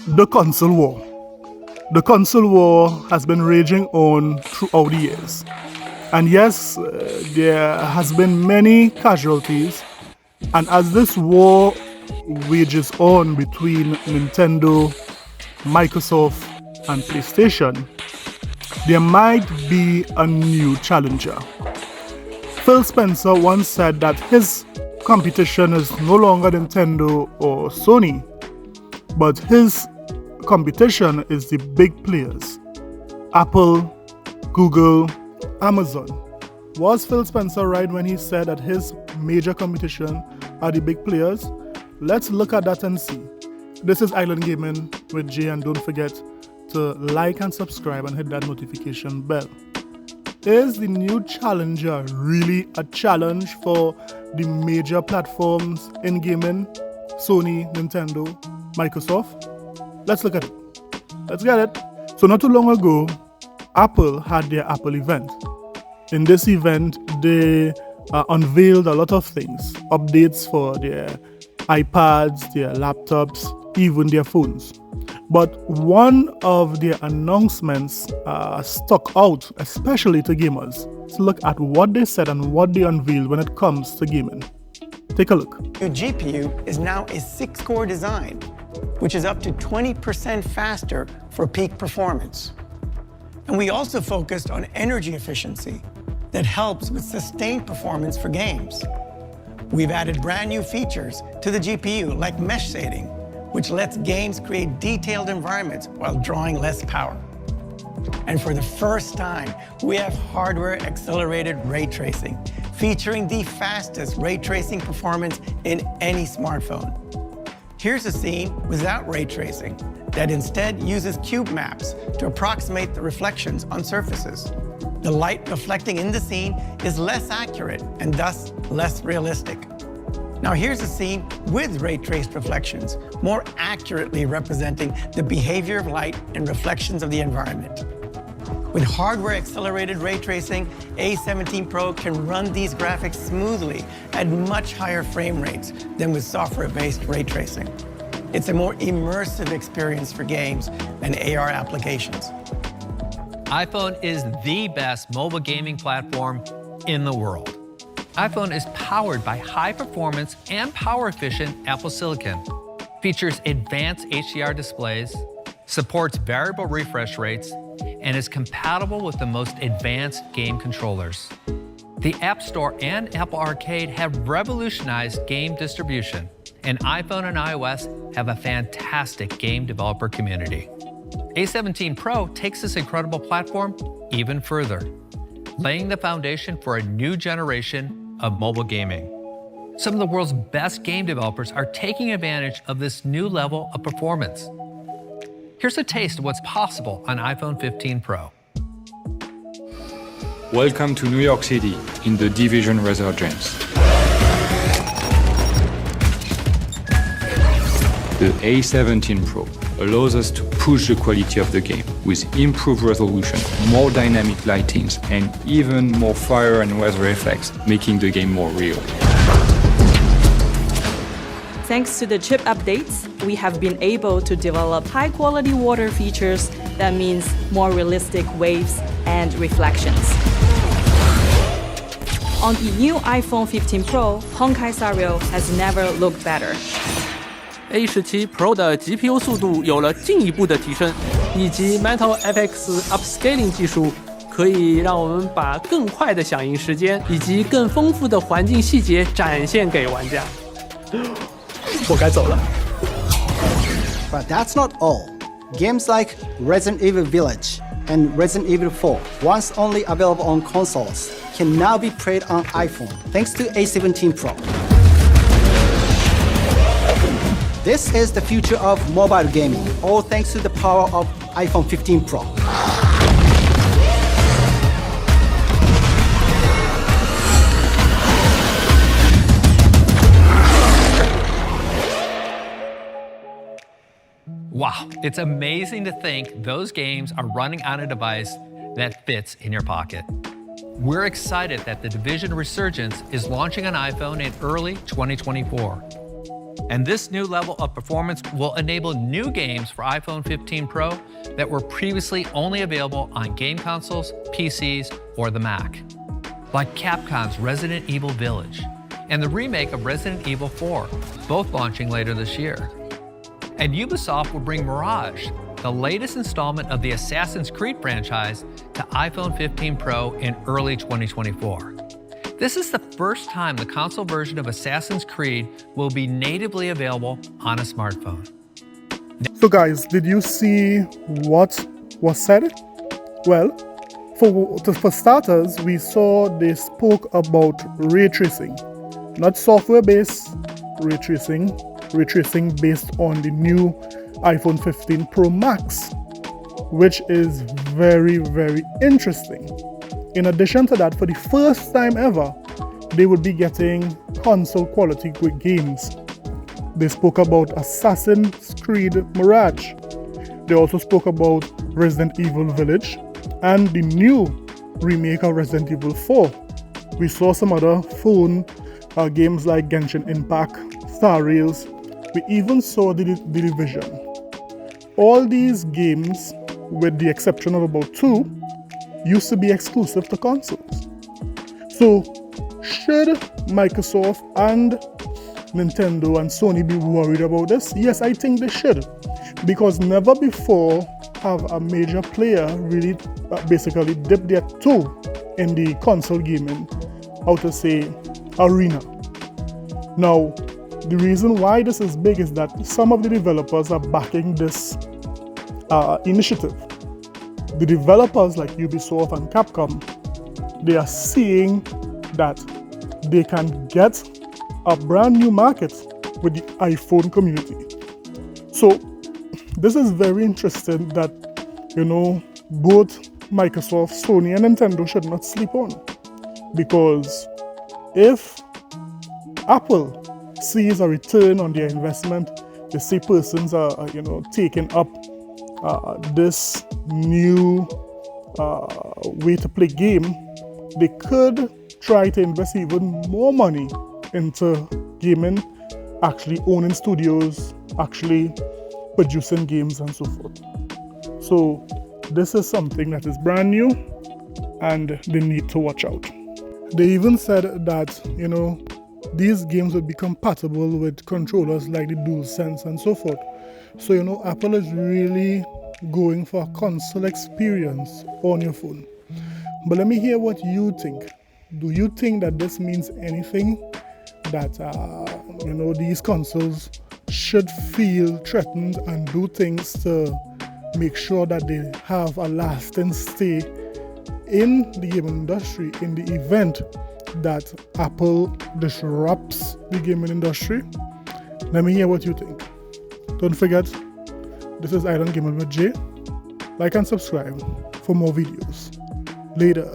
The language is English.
the console war. The console war has been raging on throughout the years. And yes, there has been many casualties. And as this war wages on between Nintendo, Microsoft, and PlayStation, there might be a new challenger. Phil Spencer once said that his competition is no longer Nintendo or Sony, but his competition is the big players: Apple, Google, Amazon. Was Phil Spencer right when he said that his major competition are the big players? Let's look at that and see. This is Island Gaming with Jay, and don't forget to like and subscribe and hit that notification bell. Is the new challenger really a challenge for the major platforms in gaming? Sony, Nintendo, Microsoft? Let's look at it. Let's get it. So not too long ago, Apple had their Apple event. In this event, they unveiled a lot of things, updates for their iPads, their laptops, even their phones. But one of their announcements stuck out, especially to gamers. Let's look at what they said and what they unveiled when it comes to gaming. Take a look. Your GPU is now a 6-core design, which is up to 20% faster for peak performance. And we also focused on energy efficiency that helps with sustained performance for games. We've added brand new features to the GPU, like mesh shading, which lets games create detailed environments while drawing less power. And for the first time, we have hardware-accelerated ray tracing, featuring the fastest ray tracing performance in any smartphone. Here's a scene without ray tracing that instead uses cube maps to approximate the reflections on surfaces. The light reflecting in the scene is less accurate and thus less realistic. Now here's a scene with ray-traced reflections, more accurately representing the behavior of light and reflections of the environment. With hardware-accelerated ray tracing, A17 Pro can run these graphics smoothly at much higher frame rates than with software-based ray tracing. It's a more immersive experience for games and AR applications. iPhone is the best mobile gaming platform in the world. iPhone is powered by high-performance and power-efficient Apple Silicon, features advanced HDR displays, supports variable refresh rates, and is compatible with the most advanced game controllers. The App Store and Apple Arcade have revolutionized game distribution, and iPhone and iOS have a fantastic game developer community. A17 Pro takes this incredible platform even further, laying the foundation for a new generation of mobile gaming. Some of the world's best game developers are taking advantage of this new level of performance. Here's a taste of what's possible on iPhone 15 Pro. Welcome to New York City in the Division Resurgence. The A17 Pro allows us to push the quality of the game with improved resolution, more dynamic lightings, and even more fire and weather effects, making the game more real. Thanks to the chip updates, we have been able to develop high-quality water features that means more realistic waves and reflections. On the new iPhone 15 Pro, Honkai Star Rail has never looked better. A17 Pro 的 GPU 速度有了进一步的提升，以及 Metal FX Upscaling 技术，可以让我们把更快的响应时间以及更丰富的环境细节展现给玩家。我该走了。But that's not all. Games like Resident Evil Village and Resident Evil 4, once only available on consoles, can now be played on iPhone thanks to A17 Pro. This is the future of mobile gaming, all thanks to the power of iPhone 15 Pro. Wow, it's amazing to think those games are running on a device that fits in your pocket. We're excited that the Division Resurgence is launching on iPhone in early 2024. And this new level of performance will enable new games for iPhone 15 Pro that were previously only available on game consoles, PCs, or the Mac. Like Capcom's Resident Evil Village and the remake of Resident Evil 4, both launching later this year. And Ubisoft will bring Mirage, the latest installment of the Assassin's Creed franchise, to iPhone 15 Pro in early 2024. This is the first time the console version of Assassin's Creed will be natively available on a smartphone. So guys, did you see what was said? Well, for starters, we saw they spoke about ray tracing. Not software-based ray tracing based on the new iPhone 15 Pro Max, which is very, very interesting. In addition to that, for the first time ever, they would be getting console quality games. They spoke about Assassin's Creed Mirage. They also spoke about Resident Evil Village and the new remake of Resident Evil 4. We saw some other phone games like Genshin Impact, Star Rails. We even saw the Division. All these games, with the exception of about 2, used to be exclusive to consoles. So, should Microsoft and Nintendo and Sony be worried about this? Yes, I think they should, because never before have a major player really basically dipped their toe in the console gaming, arena. Now, the reason why this is big is that some of the developers are backing this initiative. The developers like Ubisoft and Capcom, they are seeing that they can get a brand new market with the iPhone community. So this is very interesting that, both Microsoft, Sony and Nintendo should not sleep on. Because if Apple sees a return on their investment, they see persons are, taking up this new way to play game, they could try to invest even more money into gaming, actually owning studios, actually producing games and so forth. So this is something that is brand new and they need to watch out. They even said that, these games would be compatible with controllers like the DualSense and so forth. So, Apple is really going for a console experience on your phone. But let me hear what you think. Do you think that this means anything? That, these consoles should feel threatened and do things to make sure that they have a lasting stay in the gaming industry in the event that Apple disrupts the gaming industry? Let me hear what you think. Don't forget, this is Island Gaming with Jay. Like and subscribe for more videos. Later.